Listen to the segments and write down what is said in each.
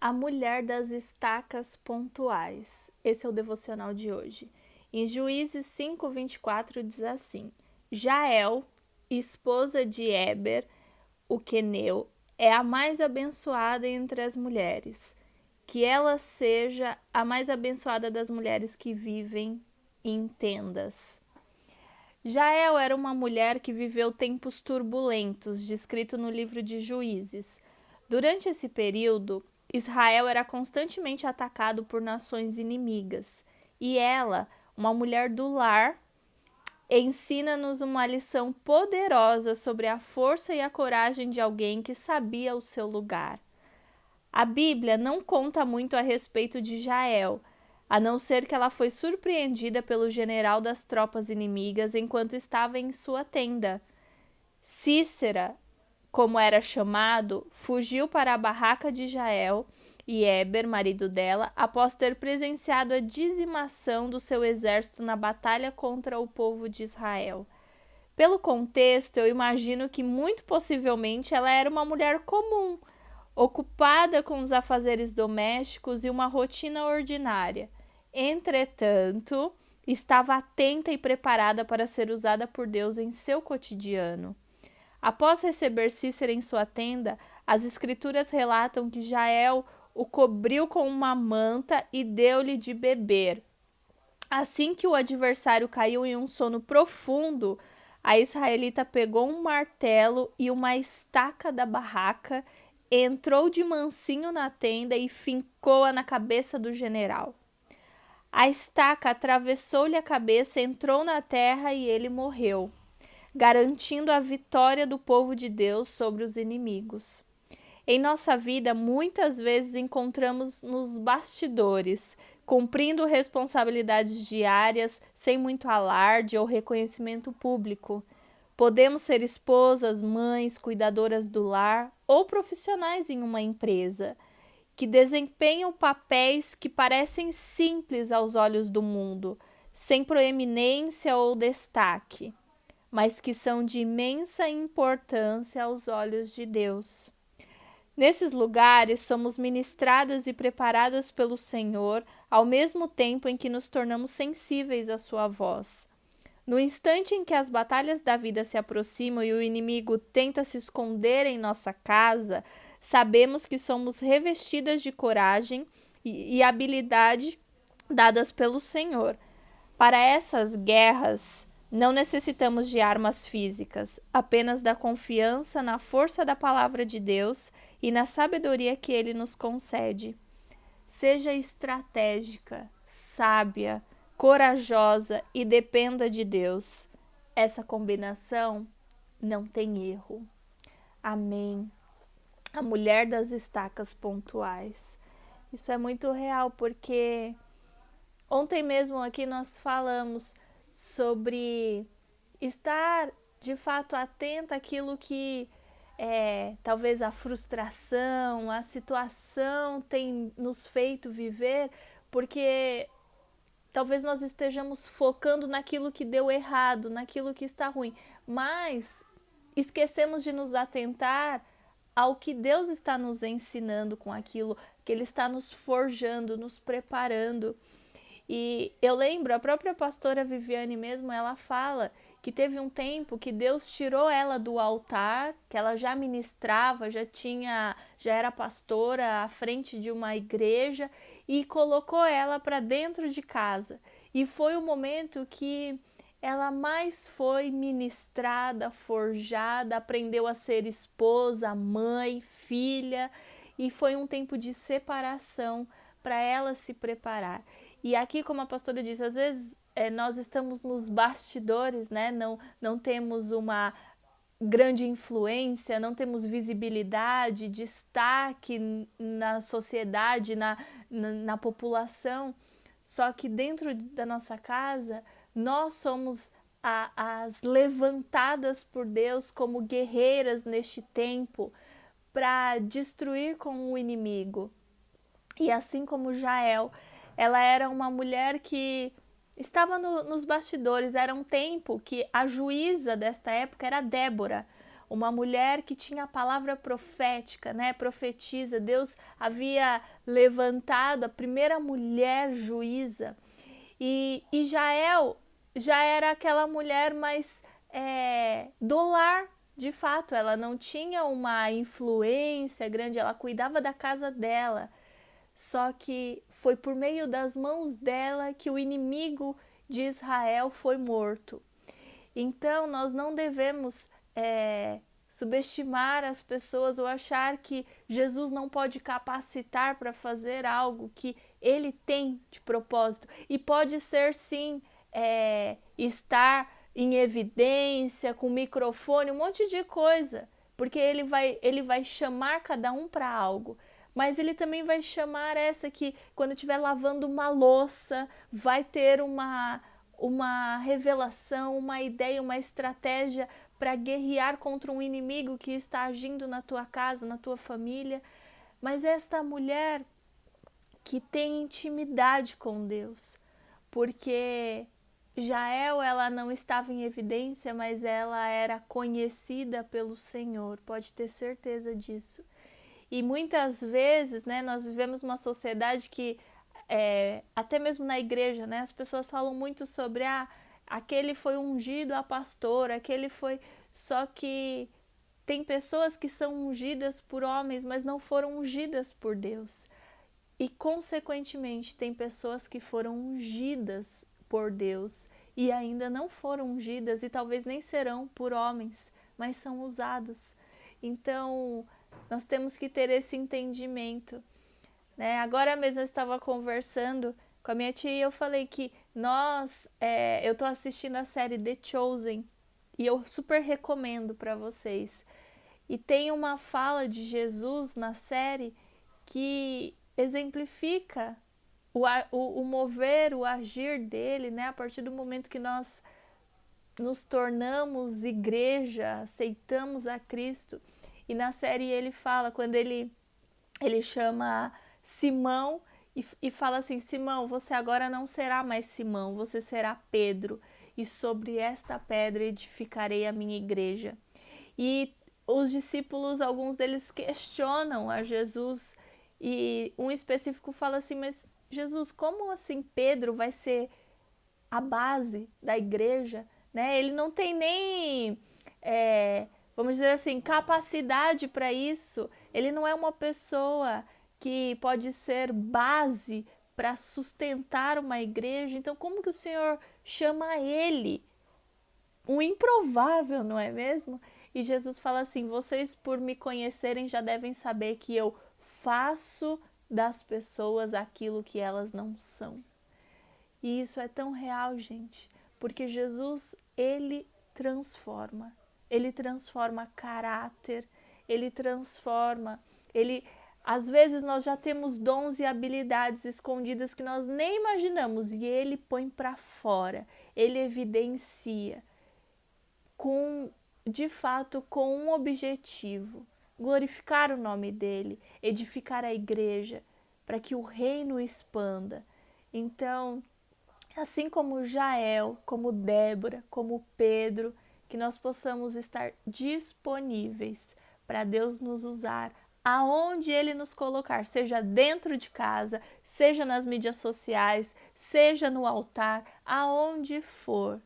A mulher das estacas pontuais. Esse é o devocional de hoje. Em Juízes 5:24 diz assim: Jael, esposa de Éber, o queneu, é a mais abençoada entre as mulheres. Que ela seja a mais abençoada das mulheres que vivem em tendas. Jael era uma mulher que viveu tempos turbulentos, descrito no livro de Juízes. Durante esse período, Israel era constantemente atacado por nações inimigas, e ela, uma mulher do lar, ensina-nos uma lição poderosa sobre a força e a coragem de alguém que sabia o seu lugar. A Bíblia não conta muito a respeito de Jael, a não ser que ela foi surpreendida pelo general das tropas inimigas enquanto estava em sua tenda. Cícera, como era chamado, fugiu para a barraca de Jael e Éber, marido dela, após ter presenciado a dizimação do seu exército na batalha contra o povo de Israel. Pelo contexto, eu imagino que muito possivelmente ela era uma mulher comum, ocupada com os afazeres domésticos e uma rotina ordinária. Entretanto, estava atenta e preparada para ser usada por Deus em seu cotidiano. Após receber Cícera em sua tenda, as escrituras relatam que Jael o cobriu com uma manta e deu-lhe de beber. Assim que o adversário caiu em um sono profundo, a israelita pegou um martelo e uma estaca da barraca, entrou de mansinho na tenda e fincou-a na cabeça do general. A estaca atravessou-lhe a cabeça, entrou na terra e ele morreu, garantindo a vitória do povo de Deus sobre os inimigos. Em nossa vida, muitas vezes encontramos nos bastidores, cumprindo responsabilidades diárias sem muito alarde ou reconhecimento público. Podemos ser esposas, mães, cuidadoras do lar ou profissionais em uma empresa, que desempenham papéis que parecem simples aos olhos do mundo, sem proeminência ou destaque, mas que são de imensa importância aos olhos de Deus. Nesses lugares, somos ministradas e preparadas pelo Senhor, ao mesmo tempo em que nos tornamos sensíveis à sua voz. No instante em que as batalhas da vida se aproximam e o inimigo tenta se esconder em nossa casa, sabemos que somos revestidas de coragem e habilidade dadas pelo Senhor. Para essas guerras, não necessitamos de armas físicas, apenas da confiança na força da palavra de Deus e na sabedoria que Ele nos concede. Seja estratégica, sábia, corajosa e dependa de Deus. Essa combinação não tem erro. Amém. A mulher das estacas pontuais. Isso é muito real, porque ontem mesmo aqui nós falamos sobre estar de fato atenta àquilo que talvez a frustração, a situação tem nos feito viver, porque talvez nós estejamos focando naquilo que deu errado, naquilo que está ruim, mas esquecemos de nos atentar ao que Deus está nos ensinando com aquilo, que Ele está nos forjando, nos preparando. E eu lembro, a própria pastora Viviane mesmo, ela fala que teve um tempo que Deus tirou ela do altar, que ela já ministrava, já era pastora à frente de uma igreja, e colocou ela para dentro de casa. E foi o momento que ela mais foi ministrada, forjada, aprendeu a ser esposa, mãe, filha, e foi um tempo de separação para ela se preparar. E aqui, como a pastora disse, às vezes nós estamos nos bastidores, né? Não temos uma grande influência, não temos visibilidade, destaque na sociedade, na população. Só que dentro da nossa casa, nós somos as levantadas por Deus como guerreiras neste tempo para destruir com o inimigo. E assim como Jael, ela era uma mulher que estava nos bastidores. Era um tempo que a juíza desta época era Débora, uma mulher que tinha a palavra profética, né? Profetiza. Deus havia levantado a primeira mulher juíza. E Jael já era aquela mulher mais do lar, de fato. Ela não tinha uma influência grande, ela cuidava da casa dela. Só que foi por meio das mãos dela que o inimigo de Israel foi morto. Então, nós não devemos subestimar as pessoas ou achar que Jesus não pode capacitar para fazer algo que ele tem de propósito. E pode ser, sim, estar em evidência, com microfone, um monte de coisa, porque ele vai chamar cada um para algo. Mas ele também vai chamar essa que, quando estiver lavando uma louça, vai ter uma revelação, uma ideia, uma estratégia para guerrear contra um inimigo que está agindo na tua casa, na tua família. Mas esta mulher que tem intimidade com Deus, porque Jael, ela não estava em evidência, mas ela era conhecida pelo Senhor, pode ter certeza disso. E muitas vezes, né, nós vivemos uma sociedade que, até mesmo na igreja, né, as pessoas falam muito sobre, aquele foi ungido a pastor, aquele foi... Só que tem pessoas que são ungidas por homens, mas não foram ungidas por Deus. E, consequentemente, tem pessoas que foram ungidas por Deus e ainda não foram ungidas e talvez nem serão por homens, mas são usados. Então, nós temos que ter esse entendimento, né? Agora mesmo eu estava conversando com a minha tia e eu falei que eu estou assistindo a série The Chosen e eu super recomendo para vocês. E tem uma fala de Jesus na série que exemplifica o mover, o agir dele, né? A partir do momento que nós nos tornamos igreja, aceitamos a Cristo. E na série ele fala, quando ele chama Simão e fala assim: Simão, você agora não será mais Simão, você será Pedro, e sobre esta pedra edificarei a minha igreja. E os discípulos, alguns deles questionam a Jesus, e um específico fala assim: mas Jesus, como assim Pedro vai ser a base da igreja? Né? Ele não tem nem, vamos dizer assim, capacidade para isso. Ele não é uma pessoa que pode ser base para sustentar uma igreja. Então, como que o Senhor chama ele? Um improvável, não é mesmo? E Jesus fala assim: vocês, por me conhecerem, já devem saber que eu faço das pessoas aquilo que elas não são. E isso é tão real, gente, porque Jesus, ele transforma caráter, ele transforma, às vezes nós já temos dons e habilidades escondidas que nós nem imaginamos e ele põe para fora, ele evidencia de fato com um objetivo: glorificar o nome dele, edificar a igreja, para que o reino expanda. Então, assim como Jael, como Débora, como Pedro, que nós possamos estar disponíveis para Deus nos usar aonde Ele nos colocar, seja dentro de casa, seja nas mídias sociais, seja no altar, aonde for.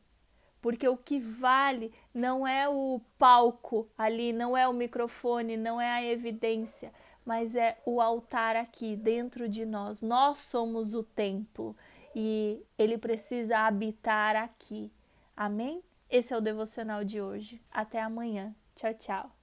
Porque o que vale não é o palco ali, não é o microfone, não é a evidência, mas é o altar aqui dentro de nós. Nós somos o templo e ele precisa habitar aqui. Amém? Esse é o devocional de hoje. Até amanhã. Tchau, tchau.